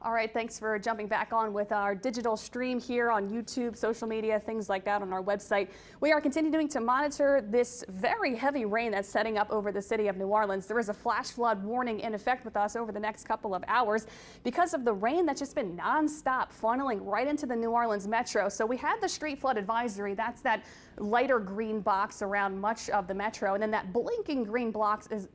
All right, thanks for jumping back on with our digital stream here on YouTube, social media, things like that on our website. We are continuing to monitor this very heavy rain that's setting up over the city of New Orleans. There is a flash flood warning in effect with us over the next couple of hours because of the rain that's just been nonstop funneling right into the New Orleans metro. So we had the street flood advisory. That's that lighter green box around much of the metro, and then that blinking green box is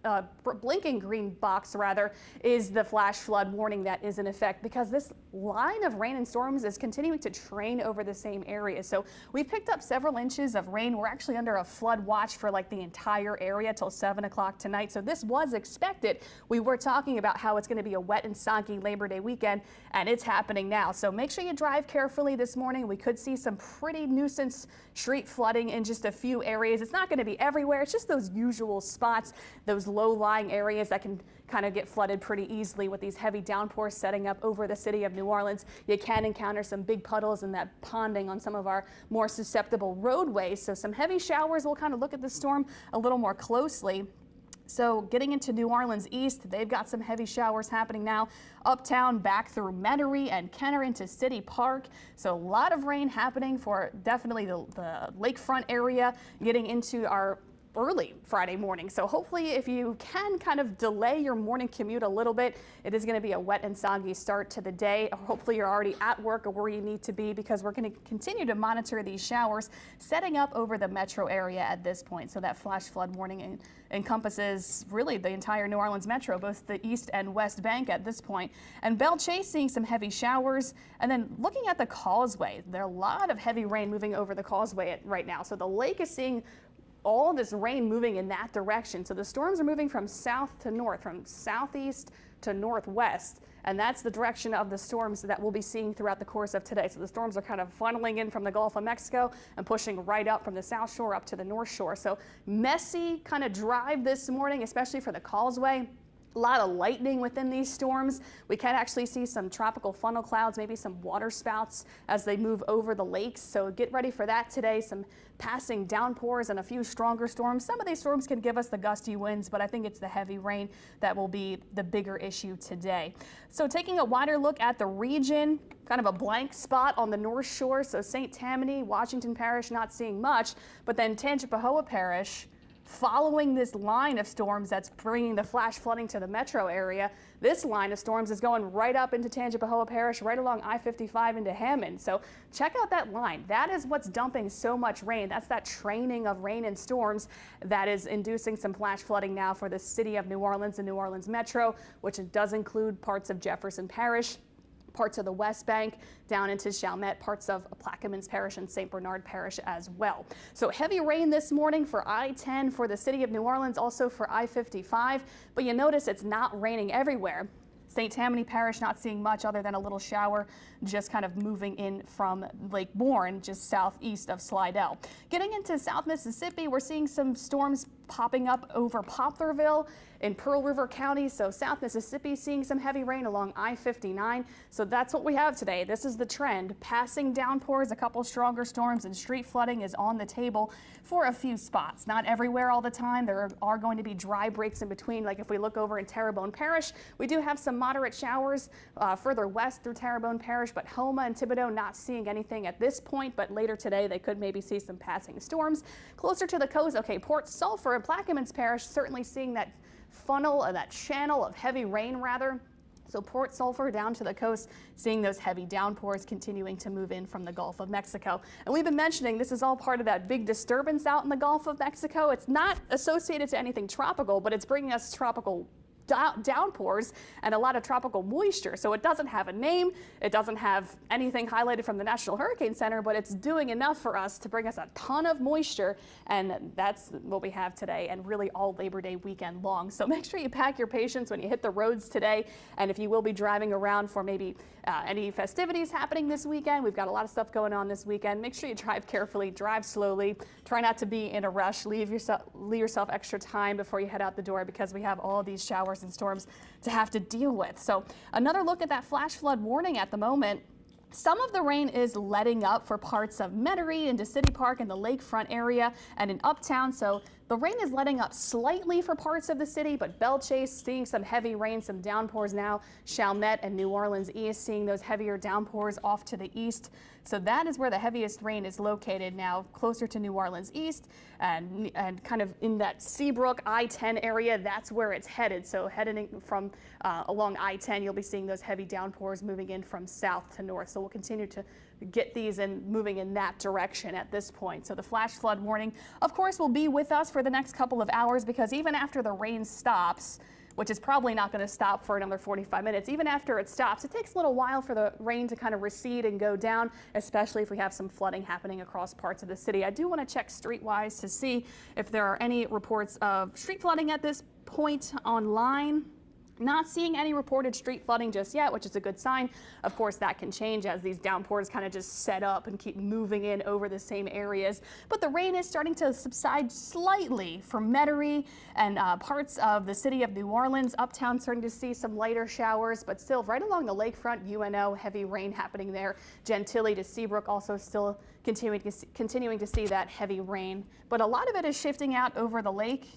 the flash flood warning that is in effect, because this line of rain and storms is continuing to train over the same area. So we've picked up several inches of rain. We're actually under a flood watch for like the entire area till 7 o'clock tonight. So this was expected. We were talking about how it's going to be a wet and soggy Labor Day weekend, and it's happening now. So make sure you drive carefully this morning. We could see some pretty nuisance street flooding in just a few areas. It's not going to be everywhere. It's just those usual spots, those low-lying areas that can kind of get flooded pretty easily with these heavy downpours setting up over the city of New Orleans. You can encounter some big puddles and that ponding on some of our more susceptible roadways. So some heavy showers. We'll kind of look at the storm a little more closely. So getting into New Orleans East, they've got some heavy showers happening now. Uptown back through Metairie and Kenner into City Park. So a lot of rain happening for definitely the lakefront area, getting into our early Friday morning. So hopefully if you can kind of delay your morning commute a little bit, it is going to be a wet and soggy start to the day. Hopefully you're already at work or where you need to be, because we're going to continue to monitor these showers setting up over the metro area at this point. So that flash flood warning encompasses really the entire New Orleans metro, both the east and west bank at this point. And Belle Chase seeing some heavy showers. And then looking at the causeway, there are a lot of heavy rain moving over the causeway right now. So the lake is seeing all this rain moving in that direction. So the storms are moving from south to north, from southeast to northwest, and that's the direction of the storms that we'll be seeing throughout the course of today. So the storms are kind of funneling in from the Gulf of Mexico and pushing right up from the south shore up to the north shore. So messy kind of drive this morning, especially for the causeway. A lot of lightning within these storms. We can actually see some tropical funnel clouds, maybe some water spouts as they move over the lakes. So get ready for that today. Some passing downpours and a few stronger storms. Some of these storms can give us the gusty winds, but I think it's the heavy rain that will be the bigger issue today. So taking a wider look at the region, kind of a blank spot on the North Shore. So St. Tammany, Washington Parish not seeing much, but then Tangipahoa Parish, following this line of storms that's bringing the flash flooding to the metro area, this line of storms is going right up into Tangipahoa Parish, right along I-55 into Hammond. So check out that line. That is what's dumping so much rain. That's that training of rain and storms that is inducing some flash flooding now for the city of New Orleans and New Orleans metro, which does include parts of Jefferson Parish, parts of the West Bank, down into Chalmette, parts of Plaquemines Parish and St. Bernard Parish as well. So heavy rain this morning for I-10 for the city of New Orleans, also for I-55, but you notice it's not raining everywhere. St. Tammany Parish not seeing much other than a little shower just kind of moving in from Lake Bourne, just southeast of Slidell. Getting into South Mississippi, we're seeing some storms popping up over Poplarville in Pearl River County. So South Mississippi seeing some heavy rain along I-59. So that's what we have today. This is the trend. Passing downpours, a couple stronger storms, and street flooding is on the table for a few spots. Not everywhere all the time. There are going to be dry breaks in between. Like if we look over in Terrebonne Parish, we do have some moderate showers further west through Terrebonne Parish, but Houma and Thibodaux not seeing anything at this point, but later today they could maybe see some passing storms. Closer to the coast, okay, Port Sulphur and Plaquemines Parish certainly seeing that funnel, that channel of heavy rain rather. So Port Sulphur down to the coast, seeing those heavy downpours continuing to move in from the Gulf of Mexico. And we've been mentioning this is all part of that big disturbance out in the Gulf of Mexico. It's not associated to anything tropical, but it's bringing us tropical downpours and a lot of tropical moisture. So it doesn't have a name, it doesn't have anything highlighted from the National Hurricane Center, but it's doing enough for us to bring us a ton of moisture, and that's what we have today and really all Labor Day weekend long. So make sure you pack your patience when you hit the roads today, and if you will be driving around for maybe any festivities happening this weekend, we've got a lot of stuff going on this weekend. Make sure you drive carefully, drive slowly, try not to be in a rush, leave yourself extra time before you head out the door, because we have all these showers and storms to have to deal with. So another look at that flash flood warning at the moment. Some of the rain is letting up for parts of Metairie into City Park and the lakefront area and in Uptown. So The rain is letting up slightly for parts of the city, but Belle Chasse seeing some heavy rain, some downpours now. Chalmette and New Orleans East seeing those heavier downpours off to the east. So that is where the heaviest rain is located now, closer to New Orleans East and kind of in that Seabrook I-10 area. That's where it's headed. So heading from along I-10, you'll be seeing those heavy downpours moving in from south to north. So we'll continue to get these and moving in that direction at this point. So the flash flood warning, of course, will be with us for the next couple of hours, because even after the rain stops, which is probably not going to stop for another 45 minutes. Even after it stops, it takes a little while for the rain to kind of recede and go down, especially if we have some flooding happening across parts of the city. I do want to check streetwise to see if there are any reports of street flooding at this point online. Not seeing any reported street flooding just yet, which is a good sign. Of course, that can change as these downpours kind of just set up and keep moving in over the same areas. But the rain is starting to subside slightly for Metairie and parts of the city of New Orleans. Uptown starting to see some lighter showers, but still right along the lakefront, UNO, heavy rain happening there. Gentilly to Seabrook also still continuing to see that heavy rain. But a lot of it is shifting out over the lake.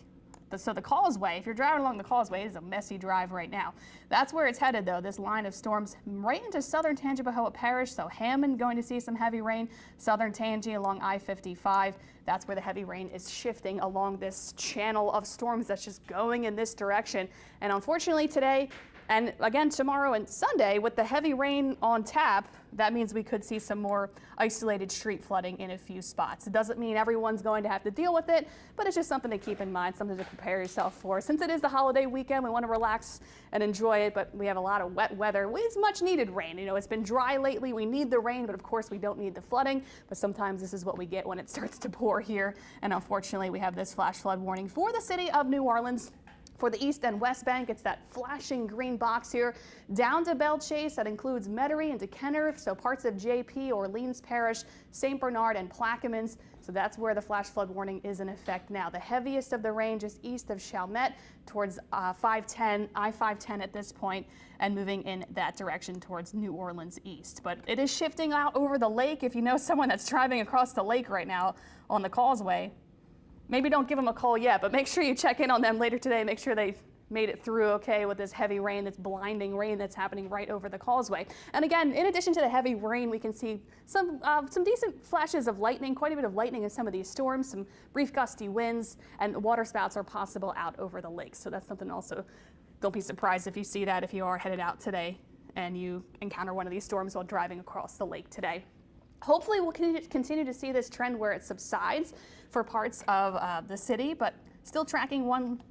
So the causeway, if you're driving along the causeway, it is a messy drive right now. That's where it's headed, though, this line of storms right into southern Tangipahoa Parish. So Hammond going to see some heavy rain, southern Tangi along I-55. That's where the heavy rain is shifting along this channel of storms that's just going in this direction. And unfortunately today, and again tomorrow and Sunday, with the heavy rain on tap, that means we could see some more isolated street flooding in a few spots. It doesn't mean everyone's going to have to deal with it, but it's just something to keep in mind, something to prepare yourself for. Since it is the holiday weekend, we want to relax and enjoy it, but we have a lot of wet weather with much needed rain. You know, it's been dry lately. We need the rain, but of course we don't need the flooding. But sometimes this is what we get when it starts to pour here. And unfortunately, we have this flash flood warning for the city of New Orleans. For the East and West Bank, it's that flashing green box here down to Belle Chasse. That includes Metairie and Dekenner, so parts of JP, Orleans Parish, St. Bernard, and Plaquemines. So that's where the flash flood warning is in effect now. The heaviest of the rain just east of Chalmette towards I-510 at this point, and moving in that direction towards New Orleans East. But it is shifting out over the lake. If you know someone that's driving across the lake right now on the causeway, maybe don't give them a call yet, but make sure you check in on them later today. Make sure they made it through okay with this heavy rain, this blinding rain that's happening right over the causeway. And again, in addition to the heavy rain, we can see some decent flashes of lightning, quite a bit of lightning in some of these storms, some brief gusty winds, and water spouts are possible out over the lakes. So that's something also, don't be surprised if you see that if you are headed out today and you encounter one of these storms while driving across the lake today. Hopefully we'll continue to see this trend where it subsides for parts of the city, but still tracking one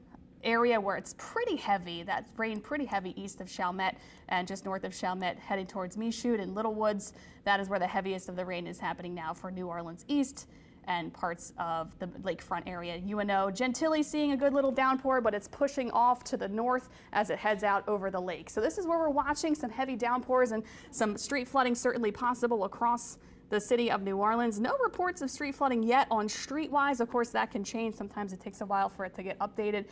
area where it's pretty heavy. That's rain pretty heavy east of Chalmette and just north of Chalmette heading towards Michoud and Little Woods. That is where the heaviest of the rain is happening now for New Orleans East and parts of the lakefront area. UNO, Gentilly seeing a good little downpour, but it's pushing off to the north as it heads out over the lake. So this is where we're watching some heavy downpours and some street flooding certainly possible across the city of New Orleans. No reports of street flooding yet on Streetwise. Of course, that can change. Sometimes it takes a while for it to get updated.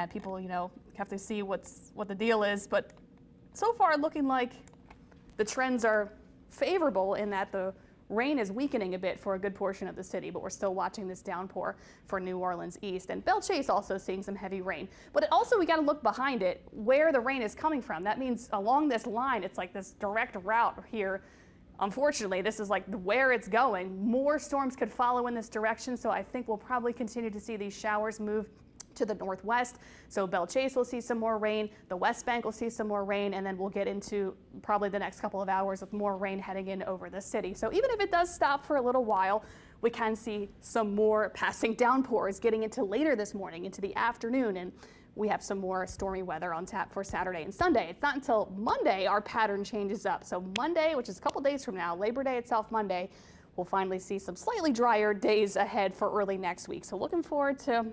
People, you know, have to see what the deal is. But so far, looking like the trends are favorable in that the rain is weakening a bit for a good portion of the city, but we're still watching this downpour for New Orleans East. And Belle Chasse also seeing some heavy rain. But also we got to look behind it where the rain is coming from. That means along this line, it's like this direct route here. Unfortunately, this is like where it's going. More storms could follow in this direction, so I think we'll probably continue to see these showers move to the northwest. So Belle Chasse will see some more rain, the West Bank will see some more rain, and then we'll get into probably the next couple of hours with more rain heading in over the city. So even if it does stop for a little while, we can see some more passing downpours getting into later this morning, into the afternoon, and we have some more stormy weather on tap for Saturday and Sunday. It's not until Monday our pattern changes up. So Monday, which is a couple days from now, Labor Day itself Monday, we'll finally see some slightly drier days ahead for early next week. So looking forward to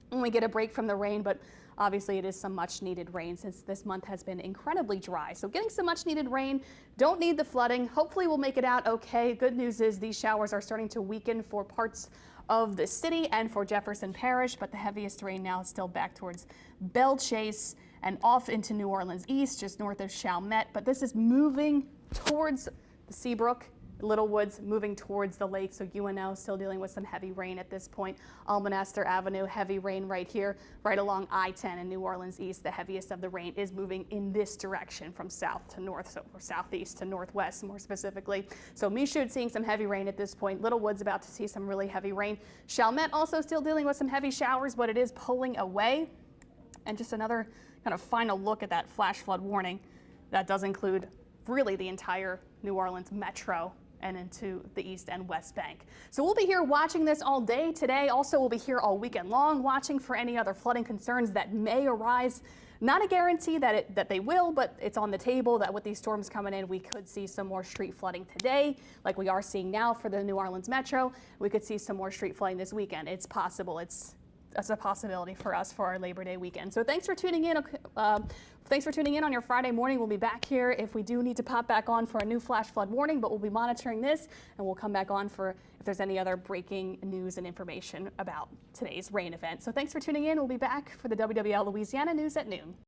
when we get a break from the rain, but obviously it is some much needed rain since this month has been incredibly dry. So getting some much needed rain, don't need the flooding. Hopefully we'll make it out okay. Good news is these showers are starting to weaken for parts of the city and for Jefferson Parish, but the heaviest rain now is still back towards Belle Chasse and off into New Orleans East, just north of Chalmette. But this is moving towards the Seabrook Little Woods moving towards the lake, so UNO still dealing with some heavy rain at this point. Almonester Avenue, heavy rain right here, right along I-10 in New Orleans East. The heaviest of the rain is moving in this direction from south to north, so or southeast to northwest more specifically. So Michoud seeing some heavy rain at this point. Little Woods about to see some really heavy rain. Chalmette also still dealing with some heavy showers, but it is pulling away. And just another kind of final look at that flash flood warning. That does include really the entire New Orleans metro and into the east and west bank. So we'll be here watching this all day today. Also, we'll be here all weekend long watching for any other flooding concerns that may arise. Not a guarantee that they will, but it's on the table that with these storms coming in, we could see some more street flooding today, like we are seeing now for the New Orleans metro. We could see some more street flooding this weekend. It's possible. That's a possibility for us for our Labor Day weekend. So thanks for tuning in. Thanks for tuning in on your Friday morning. We'll be back here if we do need to pop back on for a new flash flood warning, but we'll be monitoring this and we'll come back on for if there's any other breaking news and information about today's rain event. So thanks for tuning in. We'll be back for the WWL Louisiana News at noon.